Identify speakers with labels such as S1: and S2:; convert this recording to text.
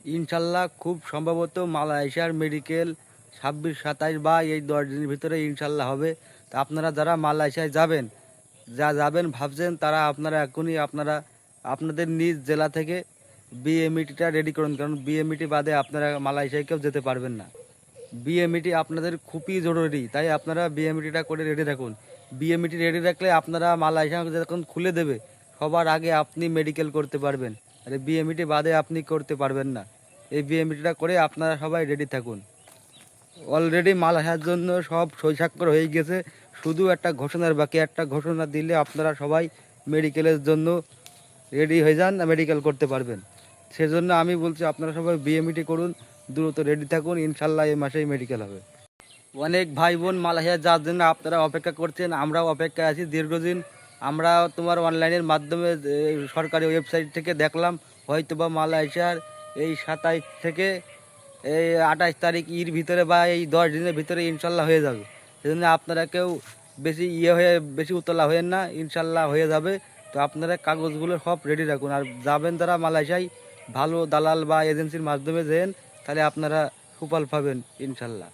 S1: ইনশাল্লাহ খুব সম্ভবত মালয়েশিয়ার মেডিকেল 26-27 বা এই 10 দিনের ভিতরে ইনশাল্লাহ হবে। তো আপনারা যারা মালয়েশিয়ায় যাবেন, যাবেন ভাবছেন, তারা আপনারা এখনই আপনাদের নিজ জেলা থেকে বিএমইটিটা রেডি করুন, কারণ বিএমইটি বাদে আপনারা মালয়েশিয়ায় কেউ যেতে পারবেন না। বিএমইটি আপনাদের খুবই জরুরি, তাই আপনারা বিএমইটিটা করে রেডি রাখুন। বিএমইটি রেডি রাখলে আপনারা মালয়েশিয়া যখন খুলে দেবে সবার আগে আপনি মেডিকেল করতে পারবেন, আর বিএমইটি বাদে আপনি করতে পারবেন না। এই বিএমইটিটা করে আপনারা সবাই রেডি থাকুন। অলরেডি মালয়েশিয়ার জন্য সব সই স্বাক্ষর হয়ে গেছে, শুধু একটা ঘোষণার বাকি। একটা ঘোষণা দিলে আপনারা সবাই মেডিকেলের জন্য রেডি হয়ে যান, মেডিকেল করতে পারবেন। সেজন্য আমি বলছি আপনারা সবাই বিএমইটি করুন, দ্রুত রেডি থাকুন, ইনশাল্লাহ এই মাসেই মেডিকেল হবে। অনেক ভাই বোন মালয়েশিয়া যাওয়ার জন্য আপনারা অপেক্ষা করছেন, আমরাও অপেক্ষায় আছি দীর্ঘদিন। আমরা তোমার অনলাইনের মাধ্যমে সরকারি ওয়েবসাইট থেকে দেখলাম হয়তো বা মালয়েশিয়ার এই 27 থেকে এই 28 তারিখ ভিতরে বা এই 10 দিনের ভিতরে ইনশাল্লাহ হয়ে যাবে। সেজন্য আপনারা কেউ বেশি উতলা হয়েন না, ইনশাল্লাহ হয়ে যাবে। তো আপনারা কাগজগুলো সব রেডি রাখুন, আর যাবেন যারা মালয়েশিয়ায় ভালো দালাল বা এজেন্সির মাধ্যমে যেন, তাহলে আপনারা সুফল পাবেন ইনশাল্লাহ।